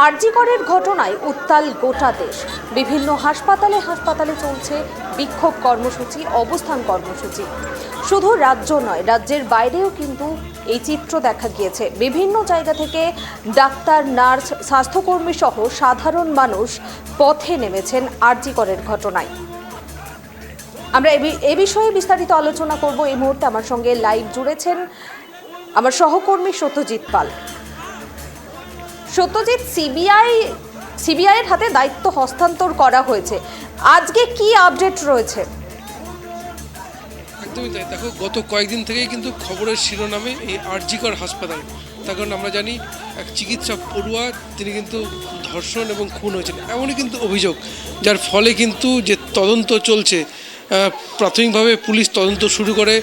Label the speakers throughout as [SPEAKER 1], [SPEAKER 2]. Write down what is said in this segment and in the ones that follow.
[SPEAKER 1] আরজি করের ঘটনায় উত্তাল গোটা দেশ। বিভিন্ন হাসপাতালে চলছে বিক্ষোভ কর্মসূচি, অবস্থান কর্মসূচি। শুধু রাজ্য নয়, রাজ্যের বাইরেও কিন্তু এই চিত্র দেখা গিয়েছে। বিভিন্ন জায়গা থেকে ডাক্তার, নার্স, স্বাস্থ্যকর্মী সহ সাধারণ মানুষ পথে নেমেছেন আরজি করের ঘটনায়। আমরা এ বিষয়ে বিস্তারিত আলোচনা করব। এই মুহূর্তে আমার সঙ্গে লাইভ জুড়েছেন আমার সহকর্মী সত্যজিৎ পাল। সত্যজিৎ, সিবিআই এর হাতে দায়িত্ব হস্তান্তর করা হয়েছে, আজকে কি আপডেট রয়েছে?
[SPEAKER 2] একদমই তাই। দেখো, গত কয়েকদিন থেকেই কিন্তু খবরের শিরোনামে এই আরজি কর হাসপাতাল। তার কারণ আমরা জানি এক চিকিৎসা পড়ুয়া তিনি কিন্তু ধর্ষণ এবং খুন হয়েছেন, এমনই কিন্তু অভিযোগ, যার ফলে কিন্তু যে তদন্ত চলছে, প্রাথমিকভাবে পুলিশ তদন্ত শুরু করে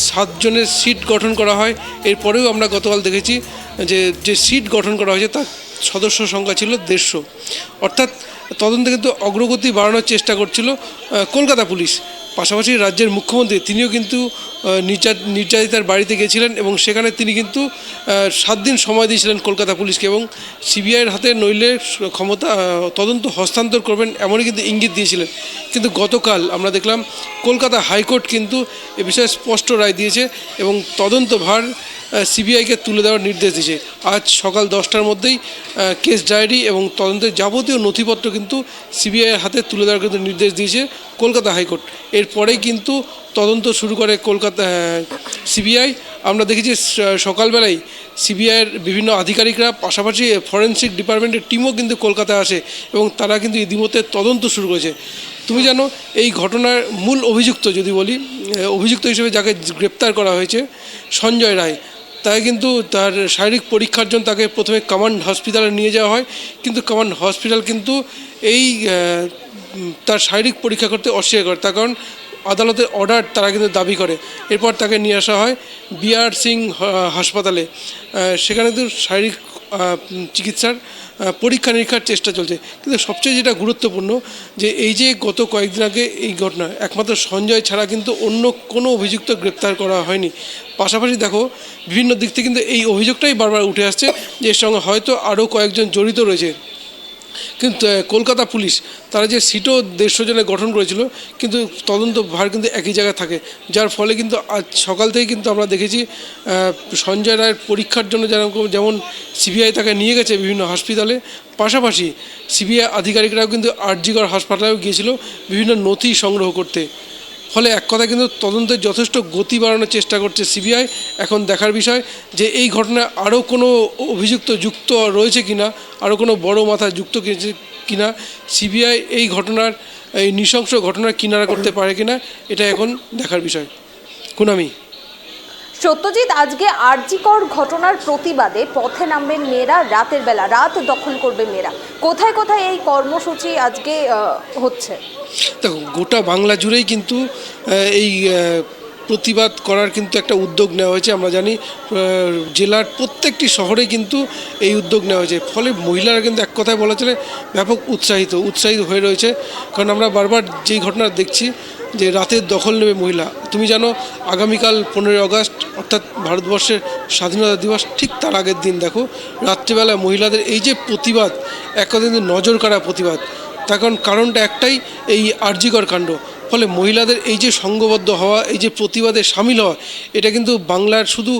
[SPEAKER 2] 7 জনের সিট গঠন করা হয়। এরপরেও আমরা গতকাল দেখেছি যে সিট গঠন করা হয়েছে তার সদস্য সংখ্যা ছিল 150। অর্থাৎ তদন্তে কিন্তু অগ্রগতি বাড়ানোর চেষ্টা করছিল কলকাতা পুলিশ। পাশাপাশি রাজ্যের মুখ্যমন্ত্রী তিনিও কিন্তু নির্যাতিতার বাড়িতে গিয়েছিলেন এবং সেখানে তিনি কিন্তু 7 দিন সময় দিয়েছিলেন কলকাতা পুলিশকে, এবং সিবিআইয়ের হাতে নইলে ক্ষমতা তদন্ত হস্তান্তর করবেন এমনই কিন্তু ইঙ্গিত দিয়েছিলেন। কিন্তু গতকাল আমরা দেখলাম কলকাতা হাইকোর্ট কিন্তু এ বিষয়ে স্পষ্ট রায় দিয়েছে এবং তদন্তভার সিবিআইকে তুলে দেওয়ার নির্দেশ দিয়েছে। আজ সকাল 10টার মধ্যেই কেস ডায়েরি এবং তদন্তের যাবতীয় নথিপত্র কিন্তু সিবিআইয়ের হাতে তুলে দেওয়ার কিন্তু নির্দেশ দিয়েছে কলকাতা হাইকোর্ট। এরপরেই কিন্তু তদন্ত শুরু করে কলকাতা সিবিআই। আমরা দেখেছি সকালবেলায় সিবিআইয়ের বিভিন্ন আধিকারিকরা, পাশাপাশি ফরেনসিক ডিপার্টমেন্টের টিমও কিন্তু কলকাতায় আসে এবং তারা কিন্তু ইতিমধ্যে তদন্ত শুরু করেছে। তুমি জানো, এই ঘটনার মূল অভিযুক্ত যদি বলি, অভিযুক্ত হিসেবে যাকে গ্রেপ্তার করা হয়েছে সঞ্জয় রায়, তাকে কিন্তু তার শারীরিক পরীক্ষার জন্য তাকে প্রথমে কমান্ড হসপিটালে নিয়ে যাওয়া হয়, কিন্তু কমান্ড হসপিটাল কিন্তু এই তার শারীরিক পরীক্ষা করতে অস্বীকার করে। তার কারণ আদালতের অর্ডার তারা কিন্তু দাবি করে। এরপর তাকে নিয়ে আসা হয় বিআর সিং হাসপাতালে। সেখানে তো শারীরিক চিকিৎসার পরীক্ষা নিরীক্ষার চেষ্টা চলছে। কিন্তু সবচেয়ে যেটা গুরুত্বপূর্ণ, যে এই যে গত কয়েকদিন আগে এই ঘটনা, একমাত্র সঞ্জয় ছাড়া কিন্তু অন্য কোনো অভিযুক্ত গ্রেপ্তার করা হয়নি। পাশাপাশি দেখো, বিভিন্ন দিক থেকে কিন্তু এই অভিযোগটাই বারবার উঠে আসছে যে এর সঙ্গে হয়তো আরও কয়েকজন জড়িত রয়েছে। কিন্তু কলকাতা পুলিশ তারা যে সিটও 150 জনে গঠন করেছিল, কিন্তু তদন্ত ভার কিন্তু একই জায়গায় থাকে, যার ফলে কিন্তু আজ সকাল থেকে কিন্তু আমরা দেখেছি সঞ্জয় রায়ের পরীক্ষার জন্য যেমন সিবিআই তাকে নিয়ে গেছে বিভিন্ন হসপিটালে, পাশাপাশি সিবিআই আধিকারিকরাও কিন্তু আরজি কর হাসপাতালেও গিয়েছিল বিভিন্ন নথি সংগ্রহ করতে। ফলে এক কথা কিন্তু তদন্তের যথেষ্ট গতি বাড়ানোর চেষ্টা করছে সিবিআই। এখন দেখার বিষয় যে এই ঘটনায় আরও কোনো অভিযুক্ত যুক্ত রয়েছে কিনা, আরও কোনো বড় মাথা যুক্ত কিনা, সিবিআই এই ঘটনার, এই নৃশংস ঘটনার কিনারা করতে পারে কিনা, এটা এখন দেখার বিষয়। কুনামি।
[SPEAKER 1] সত্যজিৎ, আজকে আরজি কর ঘটনার প্রতিবাদে পথে নামবেন মেয়েরা, রাতের বেলা রাত দখল করবে মেয়েরা। কোথায় কোথায় এই কর্মসূচি আজকে হচ্ছে?
[SPEAKER 2] দেখো, গোটা বাংলা জুড়েই কিন্তু এই প্রতিবাদ করার কিন্তু একটা উদ্যোগ নেওয়া হয়েছে। আমরা জানি জেলার প্রত্যেকটি শহরে কিন্তু এই উদ্যোগ নেওয়া হয়েছে। ফলে মহিলারা কিন্তু এক কথায় বলা চলে ব্যাপক উৎসাহিত হয়ে রয়েছে। কারণ আমরা বারবার যেই ঘটনা দেখছি যে রাতের দখল নেবে মহিলা। তুমি জানো, আগামীকাল 15ই আগস্ট, অর্থাৎ ভারতবর্ষের স্বাধীনতা দিবস, ঠিক তার আগের দিন দেখো রাত্রিবেলা মহিলাদের এই যে প্রতিবাদ, এক কথা কিন্তু নজর কাড়া প্রতিবাদ। তার কারণটা একটাই, এই আরজি কর কাণ্ড। ফলে মহিলাদের এই যে সংঘবদ্ধ হওয়া, এই যে প্রতিবাদে সামিল হওয়া, এটা কিন্তু বাংলার শুধু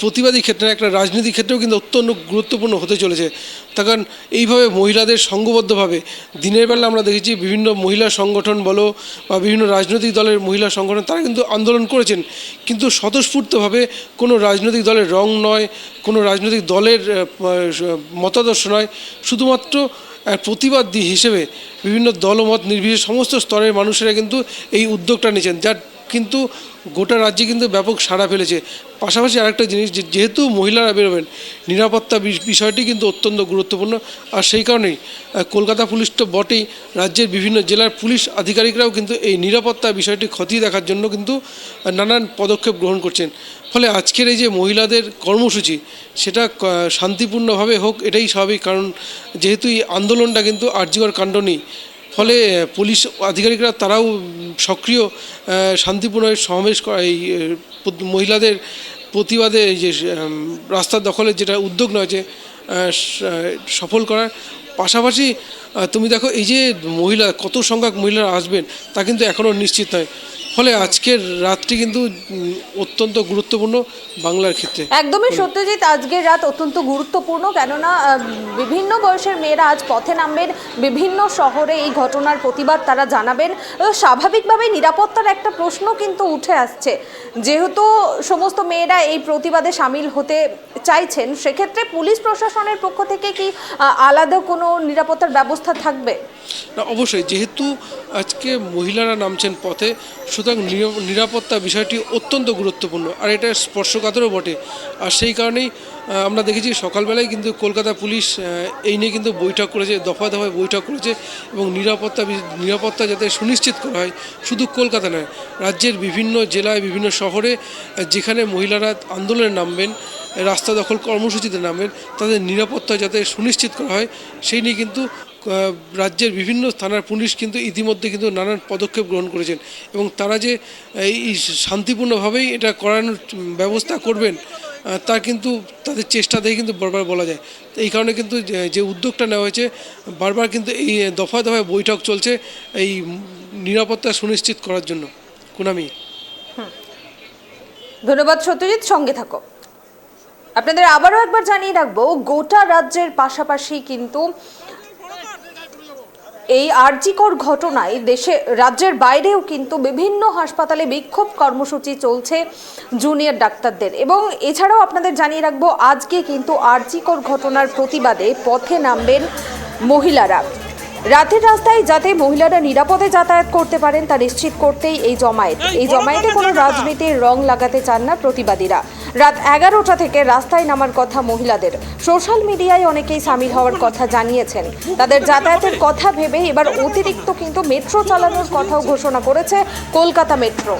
[SPEAKER 2] প্রতিবাদী ক্ষেত্রে, একটা রাজনীতির ক্ষেত্রেও কিন্তু অত্যন্ত গুরুত্বপূর্ণ হতে চলেছে। তার কারণ এইভাবে মহিলাদের সংঘবদ্ধভাবে দিনের বেলা আমরা দেখেছি বিভিন্ন মহিলা সংগঠন বলো বা বিভিন্ন রাজনৈতিক দলের মহিলা সংগঠন, তারা কিন্তু আন্দোলন করেছেন, কিন্তু স্বতঃস্ফূর্তভাবে কোনো রাজনৈতিক দলের রং নয়, কোনো রাজনৈতিক দলের মতাদর্শ নয়, শুধুমাত্র প্রতিবাদ হিসেবে বিভিন্ন দলমত নির্বিশেষে সমস্ত স্তরের মানুষেরা কিন্তু এই উদ্যোগটা নিয়েছেন, যার কিন্তু গোটা রাজ্যে কিন্তু ব্যাপক সাড়া ফেলেছে। পাশাপাশি আরেকটা জিনিস, যেহেতু মহিলারা বেরোবেন, নিরাপত্তা বিষয়টি কিন্তু অত্যন্ত গুরুত্বপূর্ণ। আর সেই কারণেই কলকাতা পুলিশ তো বটেই, রাজ্যের বিভিন্ন জেলার পুলিশ আধিকারিকরাও কিন্তু এই নিরাপত্তা বিষয়টি খতিয়ে দেখার জন্য কিন্তু নানান পদক্ষেপ গ্রহণ করছেন। ফলে আজকের এই যে মহিলাদের কর্মসূচি, সেটা শান্তিপূর্ণভাবে হোক, এটাই স্বাভাবিক। কারণ যেহেতু এই আন্দোলনটা কিন্তু আরজি কর কাণ্ড নেই, ফলে পুলিশ আধিকারিকরা তারাও সক্রিয় শান্তিপূর্ণ সমাবেশ করা, এই মহিলাদের প্রতিবাদে এই যে রাস্তা দখলের যেটা উদ্যোগ নেওয়া হয়েছে, সফল করার পাশাপাশি তুমি দেখো এই যে মহিলা কত সংখ্যক মহিলারা আসবেন তা কিন্তু এখনও নিশ্চিত নয়। ফলে আজকের রাতটি কিন্তু অত্যন্ত গুরুত্বপূর্ণ বাংলার ক্ষেত্রে।
[SPEAKER 1] একদমই সত্যজিৎ, আজকের রাত অত্যন্ত গুরুত্বপূর্ণ, কেননা বিভিন্ন বয়সের মেয়েরা আজ পথে নামবেন, বিভিন্ন শহরে এই ঘটনার প্রতিবাদ তারা জানাবেন। স্বাভাবিকভাবেই নিরাপত্তার একটা প্রশ্ন কিন্তু উঠে আসছে, যেহেতু সমস্ত মেয়েরা এই প্রতিবাদে সামিল হতে চাইছেন, সেক্ষেত্রে পুলিশ প্রশাসনের পক্ষ থেকে কি আলাদা কোনো নিরাপত্তার ব্যবস্থা থাকবে?
[SPEAKER 2] না, অবশ্যই, যেহেতু আজকে মহিলারা নামছেন পথে, সুতরাং নিরাপত্তা বিষয়টি অত্যন্ত গুরুত্বপূর্ণ, আর এটা স্পর্শকাতরও বটে। আর সেই কারণেই আমরা দেখেছি সকালবেলায় কিন্তু কলকাতা পুলিশ এই নিয়ে কিন্তু বৈঠক করেছে, দফায় দফায় বৈঠক করেছে, এবং নিরাপত্তা যাতে সুনিশ্চিত করা হয়। শুধু কলকাতা নয়, রাজ্যের বিভিন্ন জেলায় বিভিন্ন শহরে যেখানে মহিলারা আন্দোলনে নামবেন, রাস্তা দখল কর্মসূচিতে নামবেন, তাদের নিরাপত্তা যাতে সুনিশ্চিত করা হয় সেই নিয়ে কিন্তু রাজ্যের বিভিন্ন থানার পুলিশ কিন্তু ইতিমধ্যে কিন্তু নানান পদক্ষেপ গ্রহণ করেছেন, এবং তারা যে এই শান্তিপূর্ণভাবেই এটা করানোর ব্যবস্থা করবেন তা কিন্তু তাদের চেষ্টা দেখে কিন্তু বারবার বলা যায়। এই কারণে কিন্তু যে উদ্যোগটা নেওয়া হয়েছে, বারবার কিন্তু এই দফায় দফায় বৈঠক চলছে এই নিরাপত্তা সুনিশ্চিত করার জন্য। কুনামি,
[SPEAKER 1] ধন্যবাদ সত্যজিৎ, সঙ্গে থাকো। আপনাদের আবারও একবার জানিয়ে রাখবো, গোটা রাজ্যের পাশাপাশি কিন্তু এই আরজিকর ঘটনায় রাজ্যের বাইরেও কিন্তু বিভিন্ন হাসপাতালে বিক্ষোভ কর্মসূচি চলছে জুনিয়র ডাক্তারদের। এবং এছাড়াও আপনাদের জানিয়ে রাখবো, আজকে কিন্তু আরজিকর ঘটনার প্রতিবাদে পথে নামবেন মহিলারা। রাতের রাস্তায় যাতে মহিলারা নিরাপদে যাতায়াত করতে পারেন তা নিশ্চিত করতেই এই জমায়েত। এই জমায়েতে কোনো রাজনীতির রং লাগাতে চান না প্রতিবাদীরা। রাত 11টা থেকে রাস্তায় নামার কথা মহিলাদের। সোশ্যাল মিডিয়ায় অনেকেই সামিল হওয়ার কথা জানিয়েছেন। তাদের যাতায়াতের কথা ভেবে এবার অতিরিক্ত কিন্তু মেট্রো চালানোর কথাও ঘোষণা করেছে কলকাতা মেট্রো।